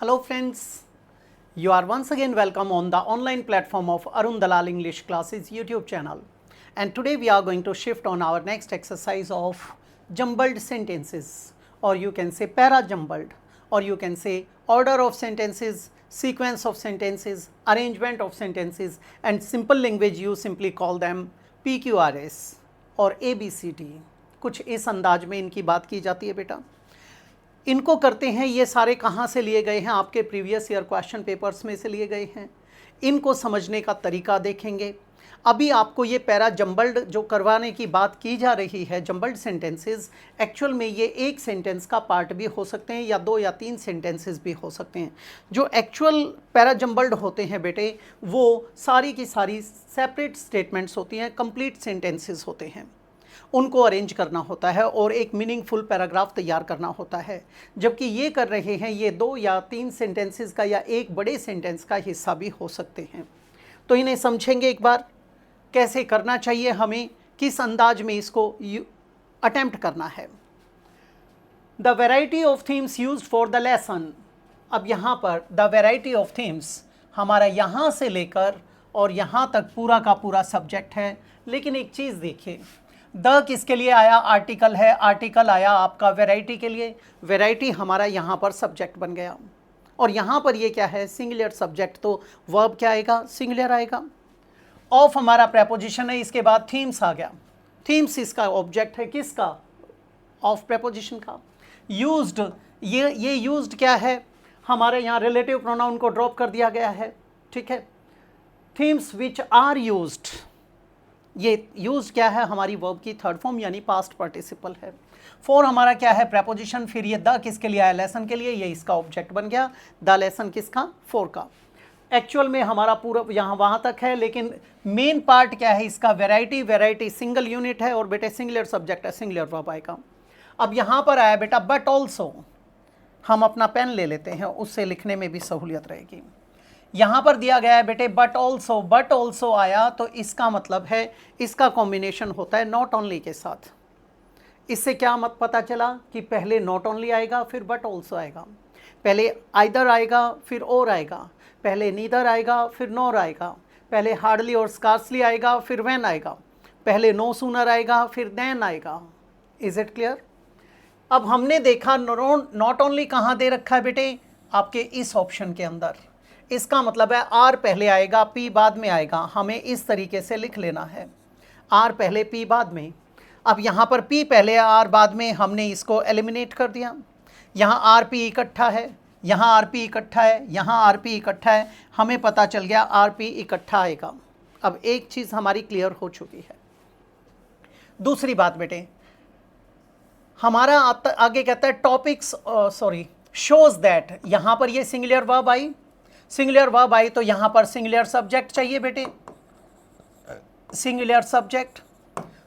Hello friends, you are once again welcome on the online platform of Arun Dalal English Classes YouTube channel. And today we are going to shift on our next exercise of jumbled sentences, or you can say para jumbled, or you can say order of sentences, sequence of sentences, arrangement of sentences, and simple language you simply call them PQRS और ABCD. कुछ इस अंदाज में इनकी बात की जाती है बेटा. इनको करते हैं, ये सारे कहाँ से लिए गए हैं? आपके प्रीवियस ईयर क्वेश्चन पेपर्स में से लिए गए हैं. इनको समझने का तरीका देखेंगे. अभी आपको ये पैरा जंबल्ड जो करवाने की बात की जा रही है, जंबल्ड सेंटेंसेस, एक्चुअल में ये एक सेंटेंस का पार्ट भी हो सकते हैं या दो या तीन सेंटेंसेस भी हो सकते हैं. जो एक्चुअल पैरा जंबल्ड होते हैं बेटे, वो सारी की सारी सेपरेट स्टेटमेंट्स होती हैं, कंप्लीट सेंटेंसेस होते हैं. उनको अरेंज करना होता है और एक मीनिंगफुल पैराग्राफ तैयार करना होता है. जबकि ये कर रहे हैं, ये दो या तीन सेंटेंसेस का या एक बड़े सेंटेंस का हिस्सा भी हो सकते हैं. तो इन्हें समझेंगे एक बार, कैसे करना चाहिए हमें, किस अंदाज में इसको अटेम्प्ट करना है. The variety of themes used for the lesson. अब यहाँ पर द वेराइटी ऑफ थीम्स हमारा यहाँ से लेकर और यहाँ तक पूरा का पूरा सब्जेक्ट है. लेकिन एक चीज़ देखिए, द किसके लिए आया? आर्टिकल है. आर्टिकल आया आपका वैरायटी के लिए. वैरायटी हमारा यहाँ पर सब्जेक्ट बन गया. और यहाँ पर ये क्या है? Singular subject. तो वर्ब क्या आएगा? सिंगुलर आएगा. ऑफ हमारा प्रेपोजिशन है, इसके बाद थीम्स आ गया. थीम्स इसका ऑब्जेक्ट है, किसका? ऑफ प्रेपोजिशन का. यूज्ड, ये यूज्ड क्या है? हमारे यहाँ रिलेटिव प्रोनाउन को ड्रॉप कर दिया गया है. ठीक है. थीम्स विच आर यूज्ड, ये यूज क्या है? हमारी वर्ब की थर्ड फॉर्म यानी पास्ट पार्टिसिपल है. फॉर हमारा क्या है? प्रेपोजिशन. फिर ये द किसके लिए आया? लेसन के लिए. ये इसका ऑब्जेक्ट बन गया. द लेसन किसका? फॉर का. एक्चुअल में हमारा पूरा यहाँ वहाँ तक है, लेकिन मेन पार्ट क्या है इसका? वैरायटी. वैरायटी सिंगल यूनिट है और बेटे सिंगुलर सब्जेक्ट है, सिंगुलर वर्ब आएगा. अब यहाँ पर आया बेटा बट ऑल्सो. हम अपना पेन ले लेते हैं, उससे लिखने में भी सहूलियत रहेगी. यहाँ पर दिया गया है बेटे बट ऑल्सो. बट ऑल्सो आया तो इसका मतलब है इसका कॉम्बिनेशन होता है नॉट ओनली के साथ. इससे क्या मत पता चला कि पहले नॉट ओनली आएगा फिर बट ऑल्सो आएगा, पहले आइदर आएगा फिर और आएगा, पहले नीदर आएगा फिर नॉर आएगा, पहले हार्डली और स्कार्सली आएगा फिर व्हेन आएगा, पहले नो सूनर आएगा फिर देन आएगा. Is it clear? अब हमने देखा नॉट ओनली कहाँ दे रखा है बेटे? आपके इस ऑप्शन के अंदर. इसका मतलब है आर पहले आएगा, पी बाद में आएगा. हमें इस तरीके से लिख लेना है, आर पहले पी बाद में. अब यहाँ पर पी पहले आर बाद में, हमने इसको एलिमिनेट कर दिया. यहाँ आर पी इकट्ठा है, यहाँ आर पी इकट्ठा है, यहाँ आर पी इकट्ठा है. हमें पता चल गया आर पी इकट्ठा आएगा. अब एक चीज़ हमारी क्लियर हो चुकी है. दूसरी बात बेटे, हमारा आगे कहता है टॉपिक्स शोज दैट. यहाँ पर ये singular verb I. Singular verb I तो यहाँ पर सिंगुलर सब्जेक्ट चाहिए बेटे, सिंगुलर सब्जेक्ट.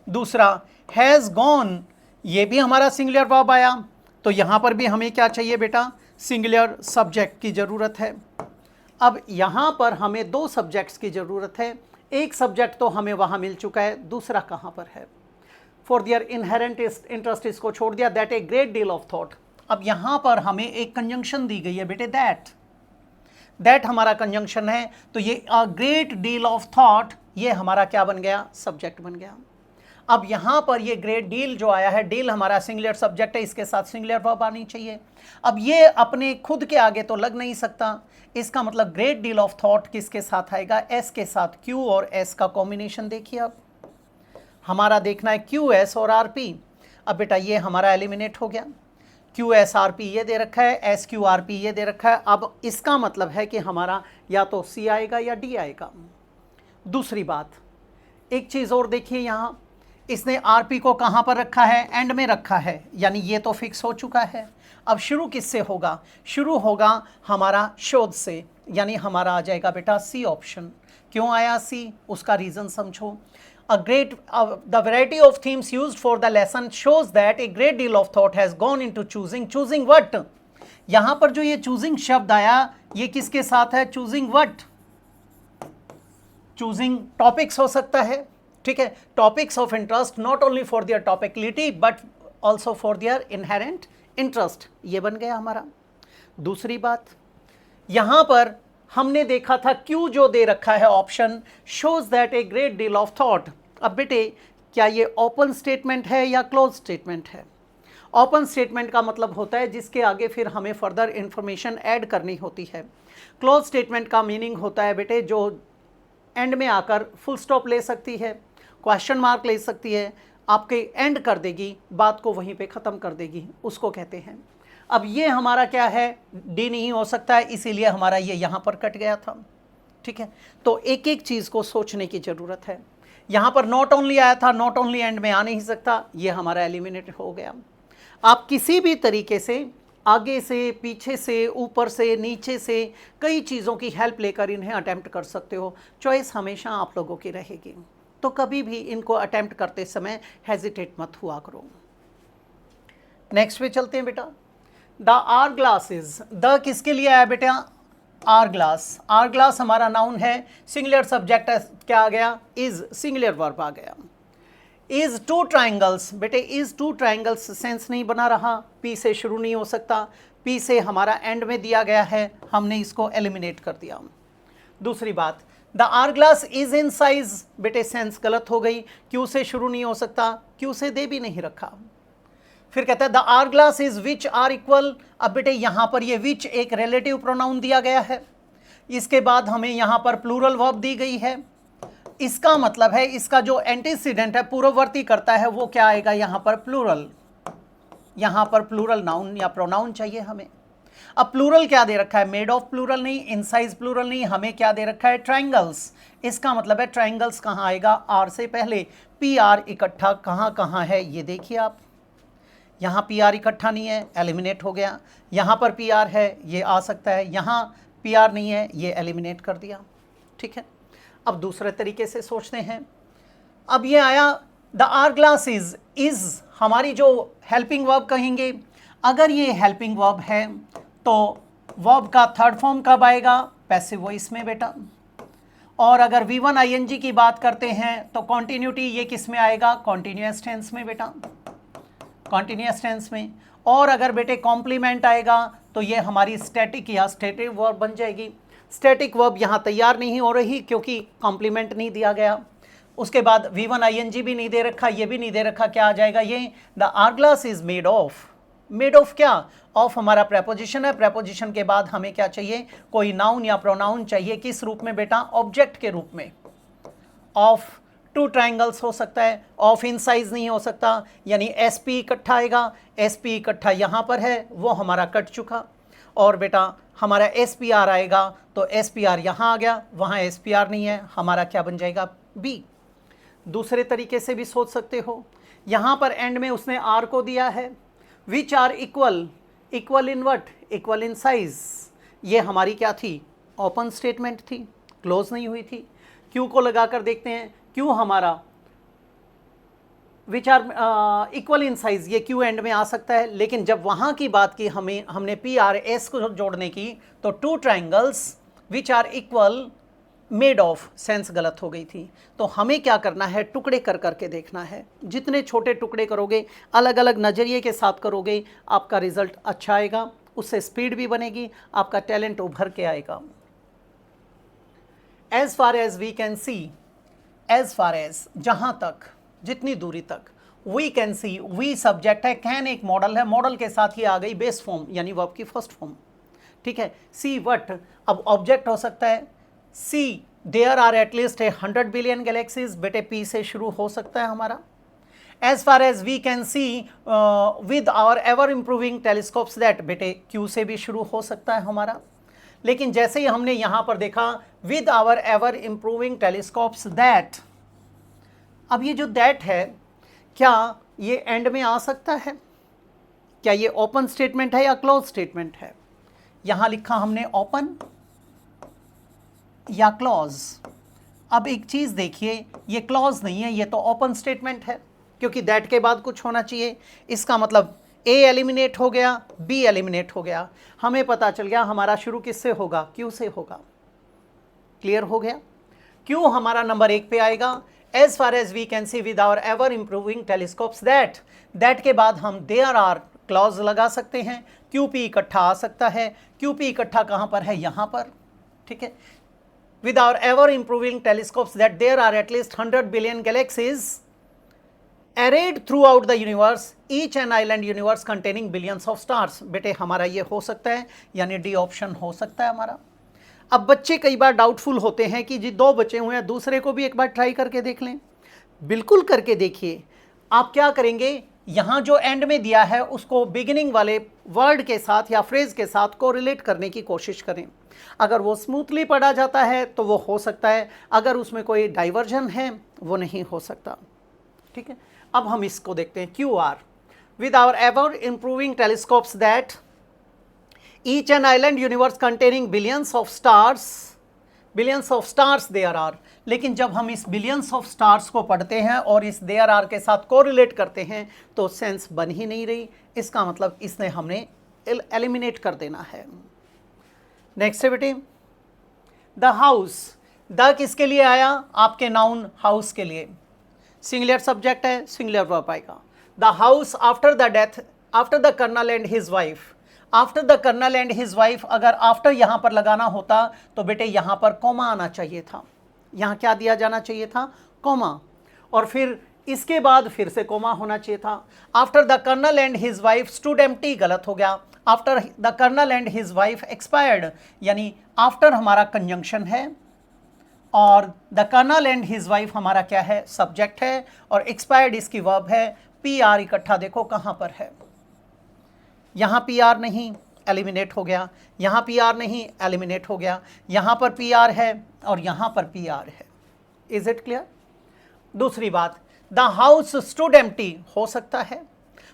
दूसरा हैज़ गॉन, ये भी हमारा सिंगुलर वर्ब आया, तो यहाँ पर भी हमें क्या चाहिए बेटा? सिंगुलर सब्जेक्ट की ज़रूरत है. अब यहाँ पर हमें दो सब्जेक्ट्स की ज़रूरत है. एक सब्जेक्ट तो हमें वहाँ मिल चुका है, दूसरा कहाँ पर है? फॉर दियर इनहेरेंट इंटरेस्ट इसको छोड़ दिया. That a great deal of thought. अब यहाँ पर हमें एक कंजंक्शन दी गई है बेटे, दैट हमारा कंजंक्शन है, तो ये a great deal of thought, ये हमारा क्या बन गया? सब्जेक्ट बन गया. अब यहाँ पर ये ग्रेट डील जो आया है, डील हमारा सिंगुलर सब्जेक्ट है, इसके साथ सिंगुलर वर्ब आनी चाहिए. अब ये अपने खुद के आगे तो लग नहीं सकता. इसका मतलब ग्रेट डील ऑफ थॉट किसके साथ आएगा? एस के साथ. क्यू और एस का कॉम्बिनेशन देखिए. अब हमारा देखना है क्यू एस और आर पी. अब बेटा ये हमारा एलिमिनेट हो गया. क्यू एस आर पी ये दे रखा है, एस क्यू आर पी ये दे रखा है. अब इसका मतलब है कि हमारा या तो सी आएगा या डी आएगा. दूसरी बात, एक चीज़ और देखिए, यहाँ इसने आर पी को कहाँ पर रखा है? एंड में रखा है, यानी ये तो फिक्स हो चुका है. अब शुरू किससे होगा? शुरू होगा हमारा शोध से, यानी हमारा आ जाएगा बेटा सी ऑप्शन. क्यों आया सी? उसका रीज़न समझो. The variety of themes used for the lesson shows that a great deal of thought has gone into choosing what? यहाँ पर जो ये choosing शब्द आया, ये किसके साथ है? choosing what? choosing topics हो सकता है. ठीक है. topics of interest not only for their topicality but also for their inherent interest. ये बन गया हमारा. दूसरी बात, यहां पर हमने देखा था क्यू जो दे रखा है option shows that a great deal of thought. अब बेटे क्या ये ओपन स्टेटमेंट है या क्लोज स्टेटमेंट है? ओपन स्टेटमेंट का मतलब होता है जिसके आगे फिर हमें फर्दर इंफॉर्मेशन ऐड करनी होती है। क्लोज स्टेटमेंट का मीनिंग होता है बेटे जो एंड में आकर फुल स्टॉप ले सकती है, क्वेश्चन मार्क ले सकती है, आपके एंड कर देगी, बात को वहीं पे ख़त्म कर देगी, उसको कहते हैं। अब ये हमारा क्या है, डी नहीं हो सकता है, इसीलिए हमारा ये यहाँ पर कट गया था। ठीक है, तो एक एक चीज़ को सोचने की ज़रूरत है। यहाँ पर नॉट ओनली आया था, नॉट ओनली एंड में आ नहीं सकता, ये हमारा एलिमिनेट हो गया। आप किसी भी तरीके से आगे से, पीछे से, ऊपर से, नीचे से कई चीज़ों की हेल्प लेकर इन्हें अटेम्प्ट कर सकते हो। चॉइस हमेशा आप लोगों की रहेगी, तो कभी भी इनको अटेम्प्ट करते समय हेजिटेट मत हुआ करो। नेक्स्ट पे चलते हैं बेटा। द आर ग्लासेस, द किसके लिए आया बेटा? R glass. आर ग्लास हमारा नाउन है, सिंगुलर सब्जेक्ट क्या आ गया? इज, सिंगुलर वर्ब आ गया। इज टू ट्राइंगल्स, बेटे इज टू ट्राइंगल्स सेंस नहीं बना रहा, पी से शुरू नहीं हो सकता, पी से हमारा एंड में दिया गया है, हमने इसको एलिमिनेट कर दिया। दूसरी बात, the R glass is in size, बेटे सेंस गलत हो गई, क्यू से शुरू नहीं हो सकता, क्यू से दे भी नहीं रखा। फिर कहता है the R glass is which are equal. अब बेटे यहां पर ये विच एक रिलेटिव प्रोनाउन दिया गया है, इसके बाद हमें यहां पर प्लूरल वर्ब दी गई है, इसका मतलब है इसका जो एंटीसीडेंट है, पूर्ववर्ती करता है, वो क्या आएगा यहां पर? प्लूरल। यहां पर प्लूरल नाउन या प्रोनाउन चाहिए हमें। अब प्लूरल क्या दे रखा है? मेड ऑफ प्लूरल नहीं, इनसाइज प्लूरल नहीं, हमें क्या दे रखा है? ट्राइंगल्स। इसका मतलब है ट्राइंगल्स कहाँ आएगा? आर से पहले। पी आर इकट्ठा कहाँ कहाँ है ये देखिए आप, यहाँ पी आर इकट्ठा नहीं है, एलिमिनेट हो गया। यहाँ पर पी आर है, ये आ सकता है, यहाँ पी आर नहीं है, ये एलिमिनेट कर दिया। ठीक है, अब दूसरे तरीके से सोचते हैं। अब ये आया द आर ग्लास इज हमारी जो हेल्पिंग वर्ब कहेंगे, अगर ये हेल्पिंग वर्ब है तो वर्ब का थर्ड फॉर्म कब आएगा? पैसिव वॉइस में बेटा। और अगर V1 ING की बात करते हैं तो कॉन्टिन्यूटी ये किस में आएगा? कॉन्टिन्यूअस टेंस में बेटा, कॉन्टिन्यूअस टेंस में। और अगर बेटे कॉम्प्लीमेंट आएगा तो ये हमारी स्टैटिक या स्टेटिव वर्ब बन जाएगी। स्टैटिक वर्ब यहाँ तैयार नहीं हो रही क्योंकि कॉम्प्लीमेंट नहीं दिया गया। उसके बाद V1 ING भी नहीं दे रखा, ये भी नहीं दे रखा, क्या आ जाएगा ये? The R glass is made of. Made of क्या? ऑफ हमारा प्रेपोजिशन है, प्रेपोजिशन के बाद हमें क्या चाहिए? कोई नाउन या प्रोनाउन चाहिए। किस रूप में बेटा? ऑब्जेक्ट के रूप में। ऑफ टू ट्राइंगल्स हो सकता है, ऑफ इन साइज नहीं हो सकता, यानी SP इकट्ठा आएगा। SP इकट्ठा यहाँ पर है, वो हमारा कट चुका। और बेटा हमारा SPR आएगा तो SPR यहाँ आ गया, वहाँ SPR नहीं है, हमारा क्या बन जाएगा? B। दूसरे तरीके से भी सोच सकते हो, यहाँ पर एंड में उसने R को दिया है, which are equal, equal in what? Equal in size. ये हमारी क्या थी? ओपन स्टेटमेंट थी, क्लोज नहीं हुई थी। क्यू को लगाकर देखते हैं, क्यू हमारा which are equal in size, ये क्यू एंड में आ सकता है, लेकिन जब वहाँ की बात की हमने PRS को जोड़ने की तो two triangles which are equal made of, sense गलत हो गई थी। तो हमें क्या करना है? टुकड़े कर करके देखना है। जितने छोटे टुकड़े करोगे, अलग अलग नज़रिए के साथ करोगे, आपका रिजल्ट अच्छा आएगा, उससे स्पीड भी बनेगी, आपका टैलेंट उभर के आएगा। As far as we can see, as far as जहाँ तक, जितनी दूरी तक, we can see, we subject है, कैन एक मॉडल है, मॉडल के साथ ही आ गई बेस फॉर्म यानी वर्ब की फर्स्ट फॉर्म। ठीक है, सी वट, अब ऑब्जेक्ट हो सकता है, see there are at least 100 billion galaxies, बेटे पी से शुरू हो सकता है हमारा। As far as we can see with our ever improving telescopes that, बेटे क्यू से भी शुरू हो सकता है हमारा। लेकिन जैसे ही हमने यहाँ पर देखा with our ever improving telescopes that, अब ये जो दैट है, क्या ये एंड में आ सकता है? क्या ये ओपन स्टेटमेंट है या क्लोज स्टेटमेंट है? यहाँ लिखा हमने ओपन या क्लॉज। अब एक चीज़ देखिए, ये क्लॉज नहीं है, ये तो ओपन स्टेटमेंट है, क्योंकि दैट के बाद कुछ होना चाहिए। इसका मतलब A एलिमिनेट हो गया, B एलिमिनेट हो गया, हमें पता चल गया हमारा शुरू किससे होगा? Q से होगा। क्लियर हो गया? Q हमारा नंबर 1 पे आएगा। As far as we can see with our ever improving telescopes that, that के बाद हम देयर आर क्लॉज लगा सकते हैं, QP इकट्ठा आ सकता है। QP इकट्ठा कहाँ पर है, यहाँ पर, ठीक है। With our ever improving telescopes that there are at least 100 billion galaxies arrayed throughout the universe, each an island universe containing billions of stars। बेटे हमारा ये हो सकता है, यानी डी ऑप्शन हो सकता है हमारा। अब बच्चे कई बार डाउटफुल होते हैं कि जी 2 बचे हुए हैं, दूसरे को भी एक बार ट्राई करके देख लें। बिल्कुल करके देखिए। आप क्या करेंगे, यहाँ जो एंड में दिया है उसको बिगिनिंग वाले वर्ड के साथ या फ्रेज के साथ कोरिलेट करने की कोशिश करें। अगर वो स्मूथली पढ़ा जाता है तो वो हो सकता है, अगर उसमें कोई डाइवर्जन है वो नहीं हो सकता, ठीक है। अब हम इसको देखते हैं, QR। With our ever improving telescopes that each an island universe containing billions of stars there are. लेकिन जब हम इस बिलियंस ऑफ स्टार्स को पढ़ते हैं और इस देयर आर के साथ कोरिलेट करते हैं तो सेंस बन ही नहीं रही। इसका मतलब इसने हमने एलिमिनेट कर देना है। नेक्स्ट है बेटे, द हाउस। द किसके लिए आया, आपके नाउन हाउस के लिए। सिंगुलर सब्जेक्ट है, सिंगुलर वर्ब आएगा। The house after the death, after the colonel and his wife. After the colonel and his wife, अगर आफ्टर यहां पर लगाना होता तो बेटे यहां पर कॉमा आना चाहिए था। यहां क्या दिया जाना चाहिए था, कॉमा, और फिर इसके बाद फिर से कॉमा होना चाहिए था। After the colonel and his wife stood empty, गलत हो गया। After the colonel and his wife expired, यानी आफ्टर हमारा कंजंक्शन है और the colonel and his wife हमारा क्या है, सब्जेक्ट है, और एक्सपायर्ड इसकी वर्ब है। PR इकट्ठा देखो कहां पर है, यहां PR नहीं, एलिमिनेट हो गया। यहां PR नहीं, एलिमिनेट हो गया। यहां पर PR है और यहां पर PR है। Is it clear. दूसरी बात, द हाउस स्टूड एम्प्टी हो सकता है,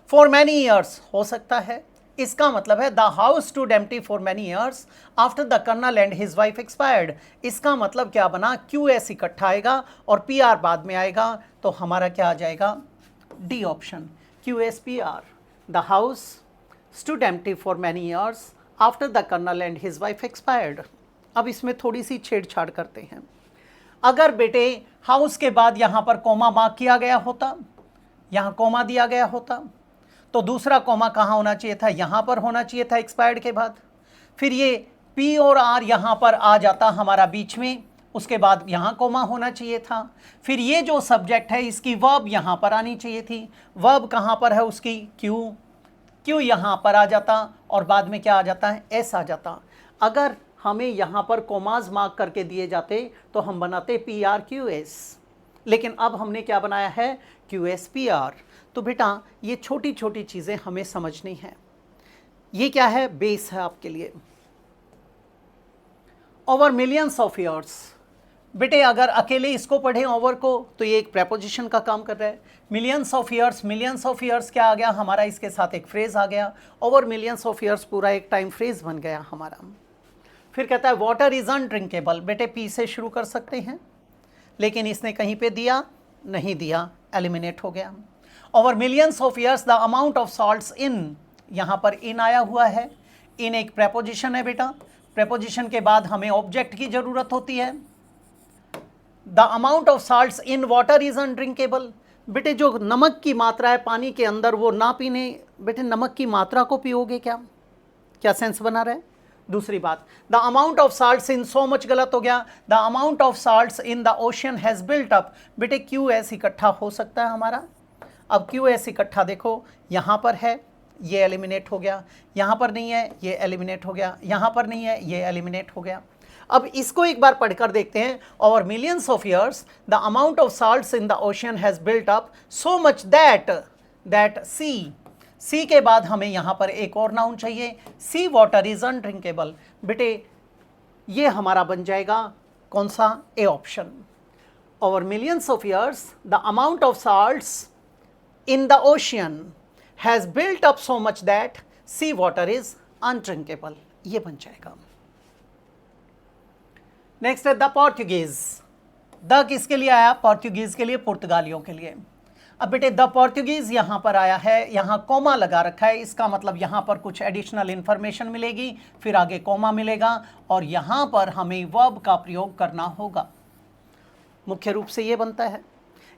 फॉर मैनी ईयर्स हो सकता है। इसका मतलब है the house stood empty for many years after the colonel and his wife expired. इसका मतलब क्या बना, QS इकट्ठा आएगा और PR बाद में आएगा, तो हमारा क्या आ जाएगा, D option, QSPR। The house stood empty for many years after the colonel and his wife expired। अब इसमें थोड़ी सी छेड़छाड़ करते हैं। अगर बेटे हाउस के बाद यहाँ पर कोमा मार्क किया गया होता, यहाँ कोमा दिया गया होता, तो दूसरा कोमा कहाँ होना चाहिए था, यहाँ पर होना चाहिए था एक्सपायर्ड के बाद। फिर ये P और R यहाँ पर आ जाता हमारा बीच में, उसके बाद यहाँ कोमा होना चाहिए था। फिर ये जो सब्जेक्ट है इसकी वर्ब यहाँ पर आनी चाहिए थी। वर्ब कहाँ पर है उसकी, क्यों यहाँ पर आ जाता और बाद में क्या आ जाता है, एस आ जाता। अगर हमें यहाँ पर कोमाज मार्क करके दिए जाते तो हम बनाते PRQS, लेकिन अब हमने क्या बनाया है, QSPR। तो बेटा ये छोटी छोटी चीज़ें हमें समझनी है। ये क्या है, बेस है आपके लिए। ओवर मिलियंस ऑफ ईयर्स, बेटे अगर अकेले इसको पढ़ें ओवर को तो ये एक प्रेपोजिशन का काम कर रहा है। मिलियंस ऑफ ईयर्स क्या आ गया हमारा, इसके साथ एक फ्रेज आ गया। ओवर मिलियंस ऑफ ईयर्स पूरा एक टाइम फ्रेज बन गया हमारा। फिर कहता है वाटर इज अनड्रिंकेबल। बेटे P से शुरू कर सकते हैं, लेकिन इसने कहीं पे दिया नहीं दिया, एलिमिनेट हो गया। Over millions of years the amount of salts in, यहाँ पर इन आया हुआ है। इन एक प्रेपोजिशन है बेटा, प्रेपोजिशन के बाद हमें ऑब्जेक्ट की जरूरत होती है। The amount of salts in water is अनड्रिंकेबल। बेटे जो नमक की मात्रा है पानी के अंदर वो ना पीने, बेटे नमक की मात्रा को पियोगे क्या सेंस बना रहा है। दूसरी बात, the amount of salts in so much, गलत हो गया। The amount of salts in the ocean has built up. बेटे QS इकट्ठा हो सकता है हमारा। अब QS इकट्ठा देखो यहाँ पर है, ये एलिमिनेट हो गया। यहाँ पर नहीं है, ये एलिमिनेट हो गया। यहाँ पर नहीं है, ये एलिमिनेट हो गया। अब इसको एक बार पढ़कर देखते हैं। Over millions of years the amount of salts in the ocean has built up so much that sea के बाद हमें यहाँ पर एक और नाउन चाहिए, सी वाटर इज अनड्रिंकेबल। बेटे ये हमारा बन जाएगा कौन सा, A option. Over millions of years the amount of salts in the ocean has built up so much that sea water is undrinkable, ये बन जाएगा। नेक्स्ट है द पोर्तुगीज। द किसके लिए आया, पोर्तुगीज के लिए, पुर्तगालियों के लिए। अब बेटे द पोर्तुगीज यहाँ पर आया है, यहाँ कोमा लगा रखा है, इसका मतलब यहाँ पर कुछ एडिशनल इंफॉर्मेशन मिलेगी, फिर आगे कोमा मिलेगा और यहाँ पर हमें वर्ब का प्रयोग करना होगा। मुख्य रूप से ये बनता है।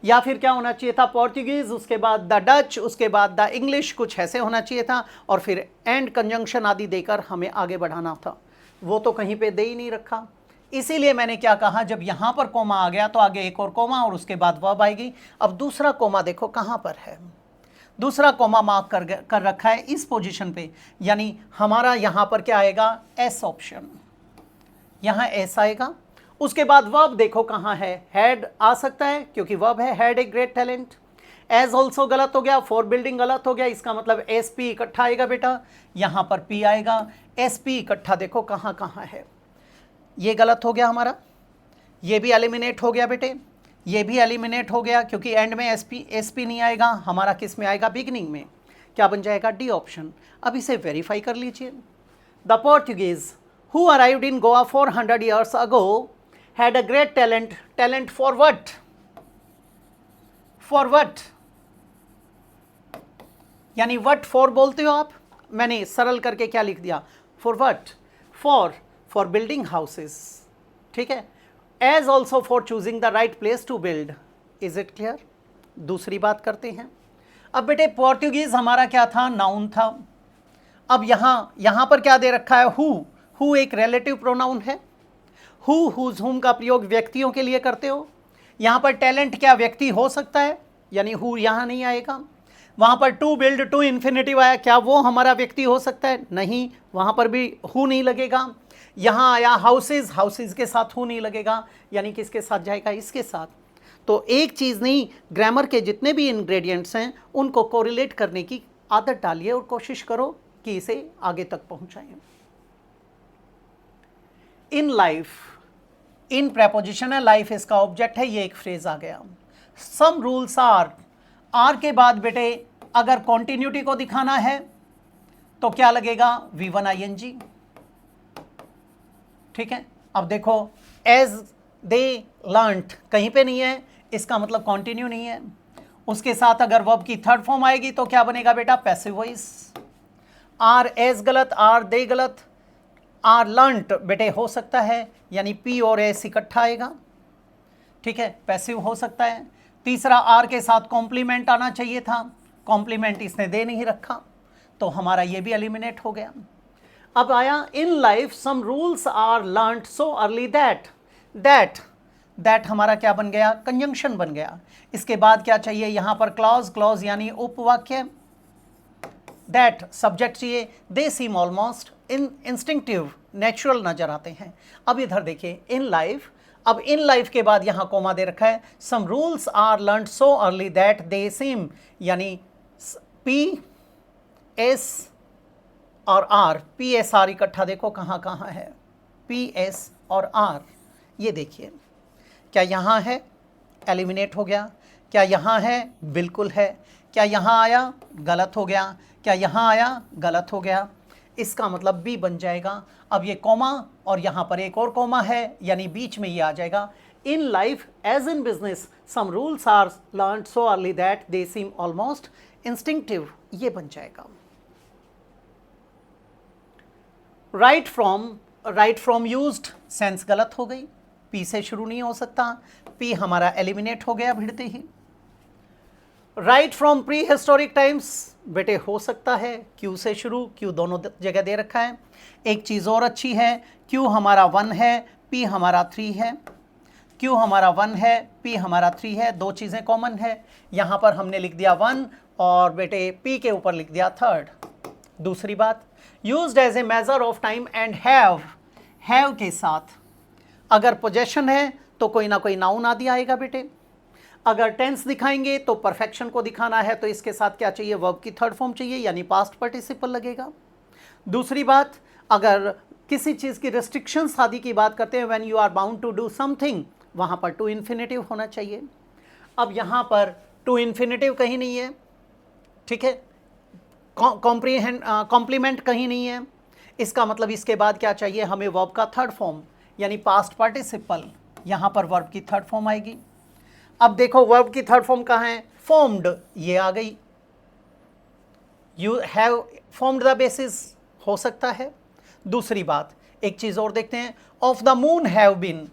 या फिर क्या होना चाहिए था, पोर्तुगीज, उसके बाद द डच, उसके बाद द इंग्लिश, कुछ ऐसे होना चाहिए था, और फिर एंड कंजंक्शन आदि देकर हमें आगे बढ़ाना था। वो तो कहीं पे दे ही नहीं रखा। इसीलिए मैंने क्या कहा, जब यहाँ पर कोमा आ गया तो आगे एक और कोमा और उसके बाद वर्ब आएगी। अब दूसरा कोमा देखो कहाँ पर है, दूसरा कोमा मार्क कर रखा है इस पोजीशन पे, यानी हमारा यहाँ पर क्या आएगा, एस ऑप्शन, यहाँ एस आएगा। उसके बाद वर्ब देखो कहाँ है, हैड आ सकता है क्योंकि वर्ब है, had a great talent. As also गलत हो गया, फॉर बिल्डिंग गलत हो गया, इसका मतलब एस पी इकट्ठा आएगा बेटा, यहाँ पर पी आएगा। एस पी इकट्ठा देखो कहाँ कहाँ है, ये गलत हो गया हमारा, ये भी एलिमिनेट हो गया बेटे, ये भी एलिमिनेट हो गया क्योंकि एंड में एस पी नहीं आएगा, हमारा किस में आएगा, बिगिनिंग में। क्या बन जाएगा, डी ऑप्शन। अब इसे वेरीफाई कर लीजिए। The Portuguese who arrived in Goa 400 years ago had a great talent. Talent for what? For what? यानी what for बोलते हो आप, मैंने सरल करके क्या लिख दिया, for what? For building houses, ठीक है, as also for choosing the right place to build. Is it clear? दूसरी बात करते हैं। अब बेटे पोर्टुगीज हमारा क्या था, नाउन था। अब यहाँ पर क्या दे रखा है, हु एक रिलेटिव प्रोनाउन है। हुज हुम का प्रयोग व्यक्तियों के लिए करते हो। यहाँ पर टैलेंट क्या व्यक्ति हो सकता है, यानी हु यहाँ नहीं आएगा। वहाँ पर टू बिल्ड टू इन्फिनेटिव आया, क्या वो हमारा व्यक्ति हो सकता है, नहीं, वहाँ पर भी हु नहीं लगेगा। यहाँ आया हाउसेज के साथ हु नहीं लगेगा, यानी किसके साथ जाएगा, इसके साथ। तो एक चीज़ नहीं, ग्रामर के जितने भी इंग्रेडिएंट्स हैं उनको कोरिलेट करने की आदत डालिए और कोशिश करो कि इसे आगे तक पहुँचाएं। इन लाइफ, इन प्रेपोजिशन है, लाइफ इसका ऑब्जेक्ट है, ये एक फ्रेज आ गया। सम रूल्स आर के बाद बेटे अगर कॉन्टिन्यूटी को दिखाना है तो क्या लगेगा, V1 ING, ठीक है। अब देखो एज दे लर्नड कहीं पे नहीं है, इसका मतलब कॉन्टिन्यू नहीं है। उसके साथ अगर वर्ब की थर्ड फॉर्म आएगी तो क्या बनेगा बेटा, पैसिव वॉइस। आर एज गलत, आर दे गलत, आर लर्नड बेटे हो सकता है, यानी पी और एस इकट्ठा आएगा, ठीक है, पैसिव हो सकता है। तीसरा आर के साथ कॉम्प्लीमेंट आना चाहिए था, कॉम्प्लीमेंट इसने दे नहीं रखा, तो हमारा ये भी एलिमिनेट हो गया। अब आया in life some rules are learned so early that हमारा क्या बन गया, कंजंक्शन बन गया। इसके बाद क्या चाहिए यहाँ पर, क्लॉज यानी उपवाक्य। दैट सब्जेक्ट चाहिए। दे सीम ऑलमोस्ट इंस्टिंक्टिव, नेचुरल नजर आते हैं। अब इधर देखिए इन लाइफ, अब इन लाइफ के बाद यहाँ कोमा दे रखा है, some rules are learned so early that they seem, यानी पी एस और आर, पी एस आर इकट्ठा देखो कहाँ कहाँ है, पी एस और आर, ये देखिए क्या यहाँ है, एलिमिनेट हो गया। क्या यहाँ है, बिल्कुल है। क्या यहाँ आया, गलत हो गया। क्या यहाँ आया, गलत हो गया। इसका मतलब बी बन जाएगा। अब ये कोमा और यहाँ पर एक और कोमा है, यानी बीच में ये आ जाएगा। In life as in business some rules are learned so early that they seem almost instinctive, ये बन जाएगा। राइट फ्रॉम यूज्ड, सेंस गलत हो गई, पी से शुरू नहीं हो सकता, पी हमारा एलिमिनेट हो गया भिड़ते ही। Right from prehistoric times बेटे हो सकता है, क्यू से शुरू, क्यू दोनों जगह दे रखा है। एक चीज़ और अच्छी है, क्यू हमारा 1 है, पी हमारा 3 है। क्यू हमारा 1 है, पी हमारा 3 है, दो चीज़ें कॉमन है। यहाँ पर हमने लिख दिया 1 और बेटे पी के ऊपर लिख दिया 3rd। दूसरी बात, used as a major of time and have के साथ अगर पोजेशन है तो कोई ना कोई नाउन आदि आएगा बेटे। अगर टेंस दिखाएंगे तो परफेक्शन को दिखाना है तो इसके साथ क्या चाहिए, वर्ब की थर्ड फॉर्म चाहिए, यानी पास्ट पार्टिसिपल लगेगा। दूसरी बात, अगर किसी चीज़ की रेस्ट्रिक्शंस आदि की बात करते हैं, when you are bound to do something, वहाँ पर टू इन्फिनेटिव होना चाहिए। अब यहाँ पर टू इन्फिनेटिव कहीं नहीं है, ठीक है, कॉम्प्लीमेंट कहीं नहीं है। इसका मतलब इसके बाद क्या चाहिए हमें, वर्ब का थर्ड फॉर्म, यानी पास्ट पार्टिसिपल। यहाँ पर वर्ब की थर्ड फॉर्म आएगी। अब देखो वर्ब की थर्ड फॉर्म कहाँ है, फॉर्म्ड, ये आ गई। You have formed the basis हो सकता है। दूसरी बात, एक चीज़ और देखते हैं, of the moon have been,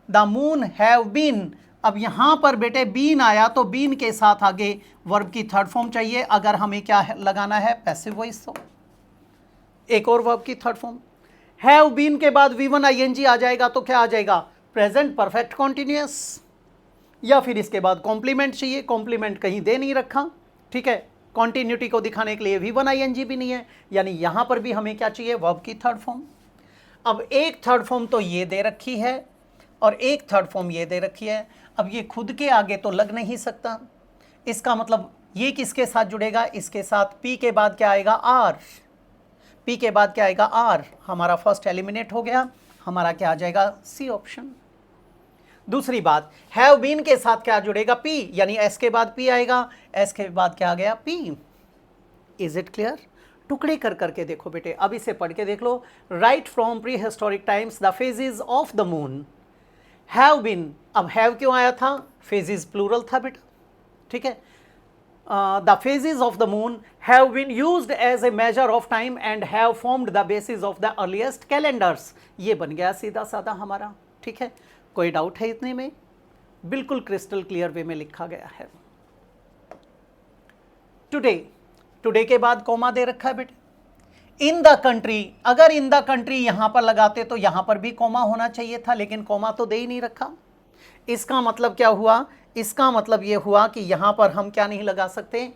the moon have been अब यहां पर बेटे बीन आया तो बीन के साथ आगे वर्ब की थर्ड फॉर्म चाहिए। अगर हमें क्या लगाना है, पैसिव वॉइस, तो एक और वर्ब की थर्ड फॉर्म। हैव बीन के बाद V1 ING आ जाएगा तो क्या आ जाएगा, प्रेजेंट परफेक्ट कॉन्टिन्यूअस, या फिर इसके बाद कॉम्प्लीमेंट चाहिए। कॉम्प्लीमेंट कहीं दे नहीं रखा, ठीक है, कॉन्टिन्यूटी को दिखाने के लिए V1 ING भी नहीं है, यानी यहां पर भी हमें क्या चाहिए, वर्ब की थर्ड फॉर्म। अब एक थर्ड फॉर्म तो ये दे रखी है और एक थर्ड फॉर्म ये दे रखी है। अब ये खुद के आगे तो लग नहीं सकता, इसका मतलब ये किसके साथ जुड़ेगा, इसके साथ P के बाद क्या आएगा, R। P के बाद क्या आएगा, R। हमारा फर्स्ट एलिमिनेट हो गया, हमारा क्या आ जाएगा, C ऑप्शन। दूसरी बात, हैव बीन के साथ क्या जुड़ेगा, P, यानी S के बाद P आएगा, S के बाद क्या आ गया, P। Is it clear? टुकड़े कर करके देखो बेटे, अब इसे पढ़ के देख लो। Right from prehistoric times the phases of the moon have been. अब हैव क्यों आया था, फेजेस प्लूरल था बेटा, ठीक है। The phases of the moon have been used as a major of time and have formed the basis of the earliest calendars. ये बन गया सीधा साधा हमारा, ठीक है। कोई डाउट है इतने में? बिल्कुल क्रिस्टल क्लियर वे में लिखा गया है। टुडे, टुडे के बाद कॉमा दे रखा है बेटे। इन द कंट्री, अगर इन द कंट्री यहां पर लगाते तो यहां पर भी कॉमा होना चाहिए था, लेकिन कॉमा तो दे ही नहीं रखा। इसका मतलब क्या हुआ, इसका मतलब यह हुआ कि यहां पर हम क्या नहीं लगा सकते,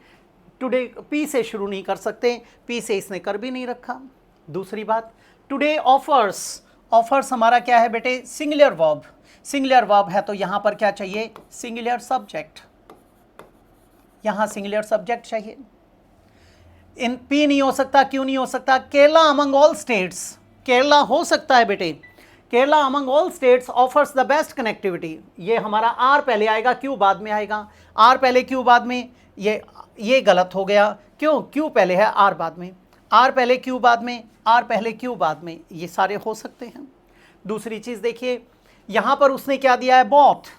टुडे पी से शुरू नहीं कर सकते, पी से इसने कर भी नहीं रखा। दूसरी बात, टुडे ऑफर्स, ऑफर्स हमारा क्या है बेटे, सिंगुलर वर्ब। सिंगुलर वर्ब है तो यहां पर क्या चाहिए, सिंगुलर सब्जेक्ट। यहां सिंगुलर सब्जेक्ट चाहिए। इन पी नहीं हो सकता, क्यों नहीं हो सकता, Kerala among all states, Kerala हो सकता है बेटे, Kerala among all states offers the best connectivity. ये हमारा आर पहले आएगा, क्यू बाद में आएगा, आर पहले क्यू बाद में, ये गलत हो गया। क्यों, क्यू पहले है आर बाद में, आर पहले क्यू बाद में, आर पहले क्यू बाद में, ये सारे हो सकते हैं। दूसरी चीज देखिए, यहां पर उसने क्या दिया है, बोथ।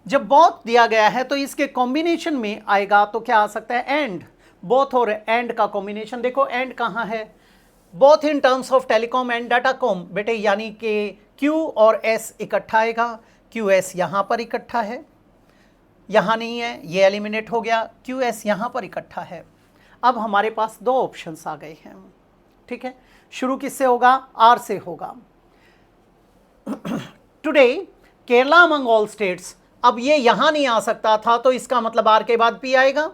जब बोथ दिया गया है तो इसके कॉम्बिनेशन में आएगा तो क्या आ सकता है, एंड। बोथ और एंड का कॉम्बिनेशन देखो, एंड कहाँ है, both in terms of telecom and Datacom बेटे, यानी कि क्यू और एस इकट्ठा आएगा। क्यू एस यहाँ पर इकट्ठा है, यहाँ नहीं है, ये एलिमिनेट हो गया, क्यू एस यहाँ पर इकट्ठा है। अब हमारे पास दो ऑप्शंस आ गए हैं, ठीक है। शुरू किससे होगा, आर से होगा। Today Kerala among all states, अब ये यहां नहीं आ सकता था तो इसका मतलब आर के बाद पी आएगा,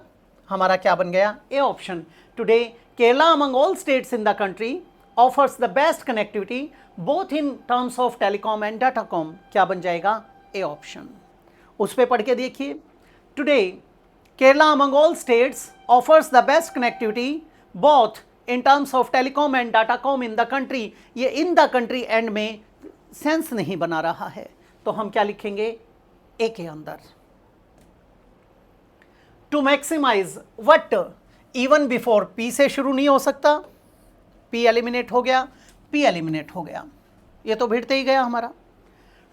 हमारा क्या बन गया, A option. Today Kerala among all states in the country offers the best connectivity both in terms of telecom and Datacom, क्या बन जाएगा, ए ऑप्शन। उस पर पढ़ के देखिए, today Kerala among all states offers the best connectivity both in terms of telecom and Datacom in the country. ये in the country and में सेंस नहीं बना रहा है, तो हम क्या लिखेंगे, ए के अंदर। To maximize what, even before, P से शुरू नहीं हो सकता, पी एलिमिनेट हो गया, पी एलिमिनेट हो गया, ये तो भिड़ते ही गया हमारा।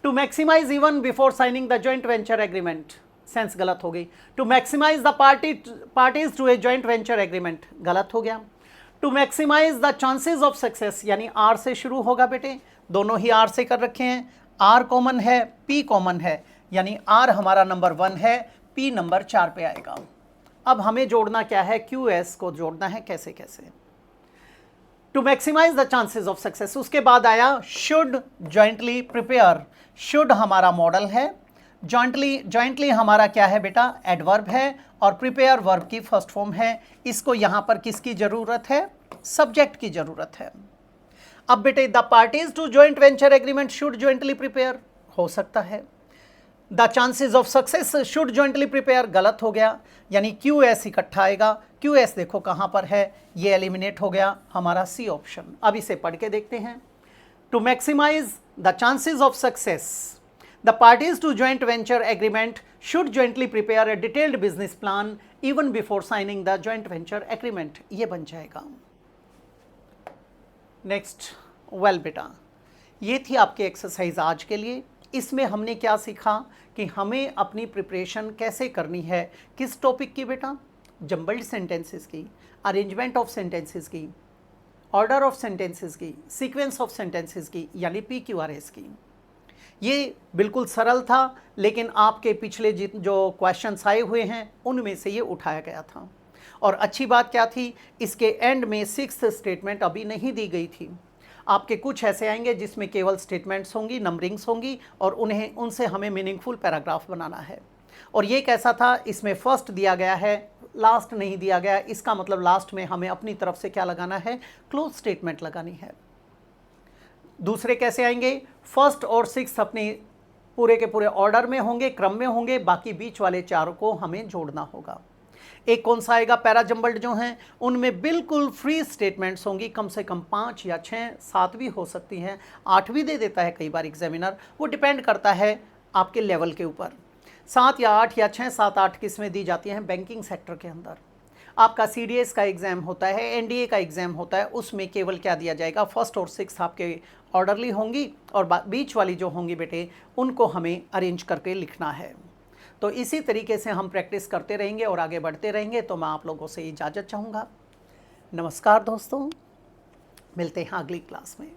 To maximize even before signing the joint venture agreement, sense गलत हो गई। To maximize the parties to a joint venture agreement, गलत हो गया। To maximize the chances of success, यानी आर से शुरू होगा बेटे, दोनों ही आर से कर रखे हैं, आर कॉमन है, पी कॉमन है, यानी आर हमारा नंबर 1 है, पी नंबर 4 पे आएगा। अब हमें जोड़ना क्या है, क्यू एस को जोड़ना है, कैसे कैसे, to maximize the chances of success. उसके बाद आया शुड जॉइंटली प्रिपेयर, शुड हमारा मॉडल है, जॉइंटली हमारा क्या है बेटा, एडवर्ब है, और प्रिपेयर वर्ब की फर्स्ट फॉर्म है। इसको यहां पर किसकी जरूरत है, सब्जेक्ट की जरूरत है। अब बेटे the parties to joint venture agreement should jointly prepare, हो सकता है। The chances of success should jointly prepare, गलत हो गया, यानी क्यू एस इकट्ठा आएगा। क्यू एस देखो कहां पर है, ये एलिमिनेट हो गया, हमारा सी ऑप्शन। अब इसे पढ़ के देखते हैं, to maximize the chances of success the parties to joint venture agreement should jointly prepare a detailed business plan even before signing the joint venture agreement, ये बन जाएगा। नेक्स्ट, वेल बेटा, ये थी आपकी एक्सरसाइज आज के लिए। इसमें हमने क्या सीखा कि हमें अपनी प्रिपरेशन कैसे करनी है, किस टॉपिक की बेटा, जंबल्ड सेंटेंसेस की, अरेंजमेंट ऑफ सेंटेंसेस की, ऑर्डर ऑफ सेंटेंसेस की, सीक्वेंस ऑफ सेंटेंसेस की, यानी PQRS की। ये बिल्कुल सरल था, लेकिन आपके पिछले जो क्वेश्चंस आए हुए हैं उनमें से ये उठाया गया था। और अच्छी बात क्या थी, इसके एंड में सिक्स्थ स्टेटमेंट अभी नहीं दी गई थी। आपके कुछ ऐसे आएंगे जिसमें केवल स्टेटमेंट्स होंगी, नंबरिंग्स होंगी, और उनसे हमें मीनिंगफुल पैराग्राफ बनाना है। और ये कैसा था, इसमें फर्स्ट दिया गया है, लास्ट नहीं दिया गया। इसका मतलब लास्ट में हमें अपनी तरफ से क्या लगाना है, क्लोज स्टेटमेंट लगानी है। दूसरे कैसे आएंगे, फर्स्ट और सिक्स्थ अपने पूरे के पूरे ऑर्डर में होंगे, क्रम में होंगे, बाकी बीच वाले चारों को हमें जोड़ना होगा। एक कौन सा आएगा, पैराजम्बल्ड जो हैं उनमें बिल्कुल फ्री स्टेटमेंट्स होंगी, कम से कम 5 या 6, 7 भी हो सकती हैं, 8 भी दे देता है कई बार एग्जामिनर, वो डिपेंड करता है आपके लेवल के ऊपर। 7 या 8 या 6, 7, 8 किस्में दी जाती हैं बैंकिंग सेक्टर के अंदर। आपका CDS का एग्ज़ाम होता है, NDA का एग्ज़ाम होता है, उसमें केवल क्या दिया जाएगा, फर्स्ट और सिक्स्थ आपके ऑर्डरली होंगी, और बीच वाली जो होंगी बेटे उनको हमें अरेंज करके लिखना है। तो इसी तरीके से हम प्रैक्टिस करते रहेंगे और आगे बढ़ते रहेंगे। तो मैं आप लोगों से इजाज़त चाहूँगा। नमस्कार दोस्तों, मिलते हैं अगली क्लास में।